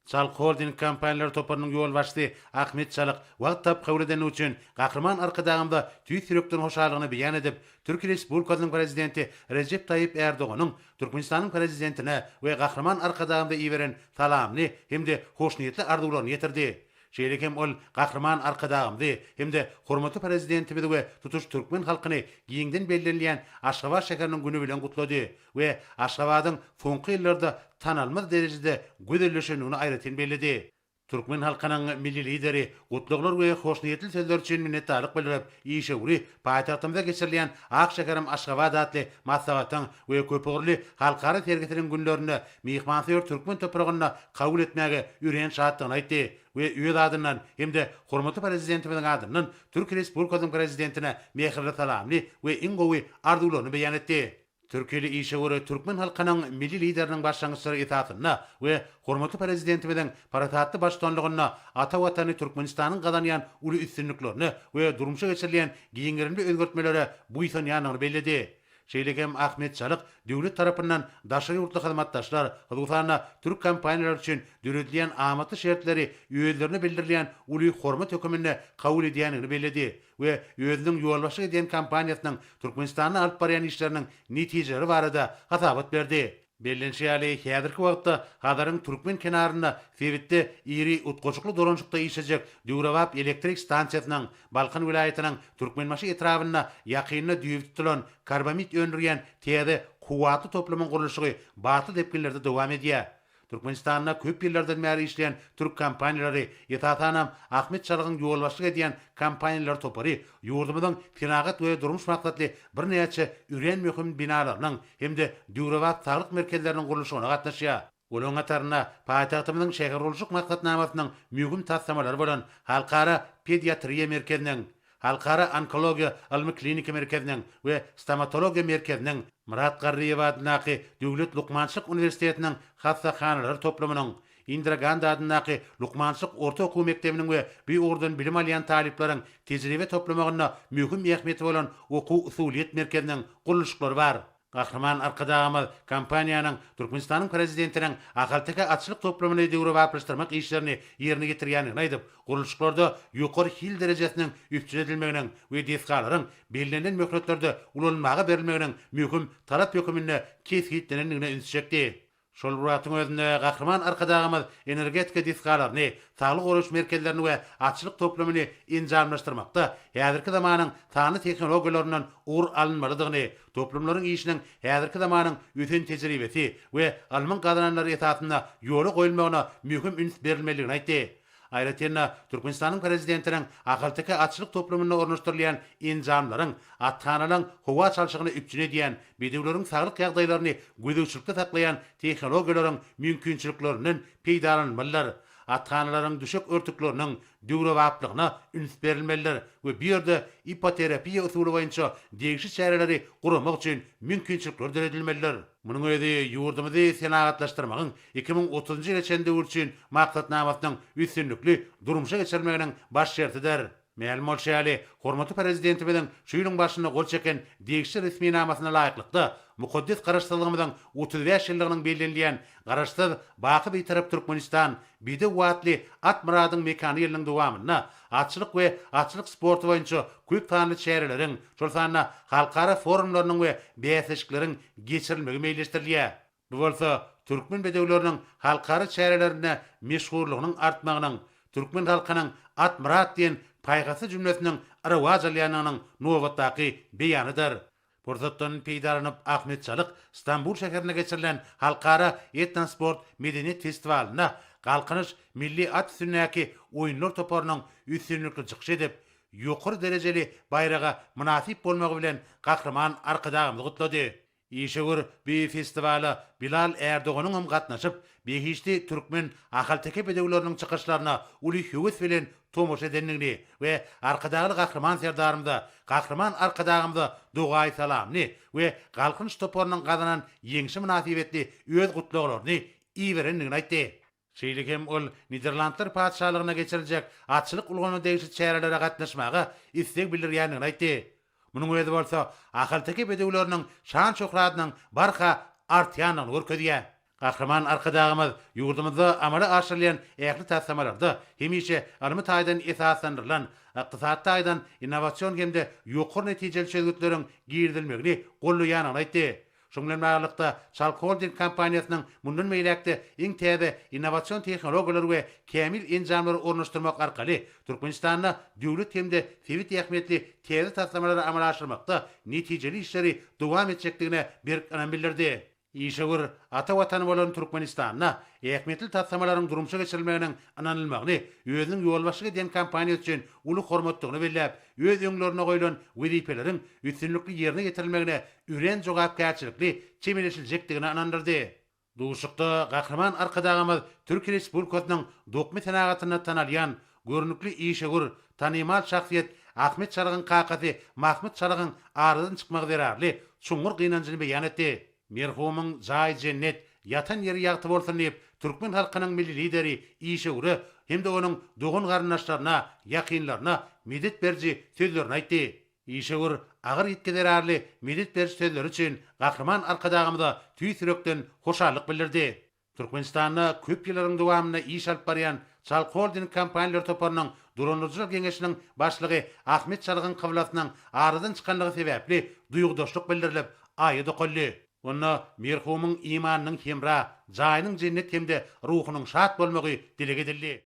Çalk Holding kampaniyalar toparının yol başçı Ahmet Çalık wagt tap kabul eden üçün Gahryman arkadağımda tüy sürekten hoşalığını beyan edip, Türkiye Respublikasının prezidenti Recep Tayyip Erdoğan'ın Türkmenistan'ın prezidentine ve Gahryman arkadağımda iveren salamını hem de hoşniyetli arzularını yetirdi. Şeýle hem ol Gahryman arkadağımdy hemde hormatly prezidentimiz we tutuş türkmen halkyny giýiňden bellenýän Aşgabat şäheriniň güni bilen gutlady we Aşgabatyň soňky ýyllarda tanalmaz derejede gözelleşenini aýratyn bellidi. Türkmen halkynyň milli lideri gutluglar we hoşniyetli sözler üçin minnetdarlyk bildirip, işewri paýtagtymyzda geçirilýän Akşekerim Aşgabat adly maslahatyň we köpürli halkara tergetiriň günlerini mihmansyr türkmen topragyna kabul etmäge ýüren şatlygyny aýtdy we üýe adyndan hemde hormatly prezidentimiziň adyndan Türkiýe Respublikasynyň prezidentine mehirli salamly we iň gowy arzuwlaryny beýan etdi. Türkiýeli işewri türkmen halkynyň milli lideriniň başlangyçlary itatyna we hormatly prezidentimizin paratatly başdanlygyna ata watany Türkmenistanyň gazanýan uly üstünliklerini we durmuşa geçirilýän giýiňlerini özgertmelere buýsanýanyny bellidi. Şeýlegem Ahmet Çalık döwlet tarapyndan daşary ýurtly hyzmatdaşlar Hydufana türk kompaniýalary üçin döredilýän amaty şertleri üýelerini bildirilýän uly hormat hökümine kabul edýänini bellidi we özüniň ýolbaşy edýän kompaniýasynyň Türkmenistanyň alyp barýan işleriniň netijeleri barada hasabat berdi. Bellenşýäli häzirki wagtda Hadaryň türkmen kenaryna Fewitde iri utgoçukly dolanşykda işejek Düwrewap elektrik stansiýasynyň Balkan vilayatynyň Türkmenmaşy etrawyna ýakynyna düýüp tutulan karbamid öndürýän täze kuwatly toplamyň gurulyşy batly depkinlerde dowam edýär. Türkmenistanyna köp ýyllardan bäri işleýän türk kompaniýalary ýetatanam Ahmet Çalygyň ýolbaşlyk edýän kompaniýalar topary ýurdumyzyň tenagat we durmuş maksatly bir näçe üren möhüm binalarynyň hemde Düwrewap saglyk merkezleriniň gurulyşyna gatnaşýar. Olaň atarına paýtagtymyzyň şäher boluşyk maksatnamasynyň möhüm tassamalary bolan Halkara Pediatriýa merkeziniň, Halkara Onkologiýa Almy Klinika merkeziniň we Stomatologiýa merkeziniň Murat Garriýew adynaky Döwlet Lukmançylyk Uniwersitetining hassahanalary toplamynyň, Indira Gandhi adynaky Lukmançylyk Orta Okuw Mektebiniň we bir ordan bilim alýan talipleriň tejribe toplamagyna möhüm ähmiýeti bolan okuw usuliýet merkeziniň gurulyşlary bar. Gahryman arkadağımız kampaniýanyň Türkmenistanyň prezidentiniň ahaltyka açlyk toplamyny döwrewaplaşdyrmak işlerini ýerine getirýänini aýdyp, gurulyşlarda ýokary hil derejesiniň üstün edilmeginiň we deskalaryň bellenlen möhletlerde ulanmagy berilmeginiň möhüm tarap hökümine kesgitlenendigine ünsüçekdi. Şol wagtyň özünde Gahryman arkadağımız energetika deskalaryny, saglyk goruş merkezlerini we açlyk toplamyny injamlaşdyrmakda häzirki zamanyň sany tehnologiýalaryndan ur alınmalydygyny, toplamlaryň işiniň häzirki zamanyň öten tejribesi we alman gazananlary esasyna ýoly goýulmagyna möhüm üns berilmeligini aýtdy. Aýratynda Türkmenistanyň prezidentiniň ahaltyka açlyk toplamyna ornaşdyrylýan injamlaryň athanalaryň howa çalşygyny üpçün edýän, bedewleriň saglyk ýagdaýlaryny gözegçilikde saklaýan tehnologiýalaryň mümkinçilikleriniň peýdalanmalylar. Athanalaryň düşük örtükleriniň döwrewaplygyna üns berilmeliler we bir ýerde ipoterapiýa usuly boýunça degişi çäreleri guramak üçin mümkinçilikler edilmeliler. Munyň özi ýurdumyzy senagatlaşdyrmagyň 2030-njy ýyla çende üçin maksatnamasynyň üstünlikli durmuşa geçirmeginiň baş şertidir. Ma'lum bolşaly, hormatly prezidentimiziň şu ýylyň başyna gol çeken degişi resmi namasyna laýyklykda mukaddes garaşdyrlygymyzyň 35 ýyllygynyň bellenleýän garaşsyz baky bir tarap Türkmenistan bide watly at muradyň mekany ýylynyň dowamyna açlyk we açlyk sporty boýunça köp tanly şäherleriň, şol sanyna halkara forumlarynyň we beýleşikleriň geçirilmegi meýleşdirilýär. Bu bolsa türkmen bedewleriniň halkara şäherlerine meşhurlygynyň artmagynyň, türkmen halkynyň at murad diýen paýgasy jümlesiniň arwaz alýanynyň nowatdaky beýanydyr. Burzatdan peýdaranyp Ahmet Çalyk Istanbul şäherine geçirilen halkara etnosport medeniýet festiwalyna galkynyş milli at üstünäki oýunlar toparynyň üstünlikli çykyş edip, ýokary derejeli bayraga munasip bolmagy bilen Gahryman arkadağymyzy gutlady. Işewir bir festiwala Bilal Erdoğanyň hem gatnaşyp, behişli türkmen ahaltyka bedewleriniň çykyşlaryna uly höwes bilen tomoşa edenligini we arkadagy Gahryman serdarymda, Gahryman arkadağymda dogaý salamny we galkynyş toparynyň gazanan ýeňşi münasibetli öz gutluglaryny iýerenligini aýtdy. Şeýlegem ol Niderlandlar padşahlygyna geçiriljek açlyk ulgany degişi çärelere gatnaşmagy istek bildirýänini aýtdy. Munyň özi bolsa ahaltyka bedewleriniň şan şöhratynyň barha artýanyny görkezýär. Gahraman arkadağımız yurdumuzda amala aşırlayan ähli tassamalarda hemişe almy taýdan esaslandyrılan ykdysat taýdan innowasion hemde ýokur netijeli çözgütlerin girdilmegini gollaýanyny aýtdy. Şoňlan baglanykda Çalk Holding kompaniýasynyň mundan meýlekde iň täze innowasion tehnologiýalary we kämil enjamlary ornaşdyrmak arkaly Türkmenistanda döwlet hemde sewit ähmiýetli täze tassamalary amala aşyrmakda netijeli işleri dowam etjekdigine berk bildirdi. İşegur ata watan bolan Türkmenistanda ähmiýetli tassamalaryň durumçy geçirilmeginiň ananylmagyny özüniň ýolbaşçylyk eden kompaniýa üçin uly hormatlygyny belläp, öz öňlerine goýulan wezipeleriň üstünlikli ýerine getirilmegine üren jogapkärçilikli çemeleşiljekdigini anandyrdy. Duşukda gahraman arkadağımız Türk Respublikasynyň dokmy senagatyna tanalýan görnükli işegur tanymal şahsiýet Ahmet Çaragyn kakasy Mahmud Çaragyn aradan çykmagy zerarly çuňur gynanjyny beýan etdi. Merhumyň jaý cennet yatan ýeri ýagty bolsun diýip türkmen halkynyň milli lideri işeguri hemde onuň dogun garyndaşlaryna, ýakynlaryna medet berji sözlerini aýtdy. İşegur agyr ýetkezerarly medet berji sözleri üçin gahraman arkadağymyza tüý sürekden hoşallyk bildirdi. Türkmenistanda köp ýyllaryň dowamyna iş alyp barýan Çalk Holding kompaniýalary toparynyň Duranlyjylyk Geňeşiniň başlygy Ahmet Çaragyn kyblasynyň aradan çykanlygy sebäpli duýgudaşlyk bildirilip aýdy golly. Onda merhumyň imanynyň hemra, jaýynyň cennet hemde ruhunyň şat bolmagy dile gedildi.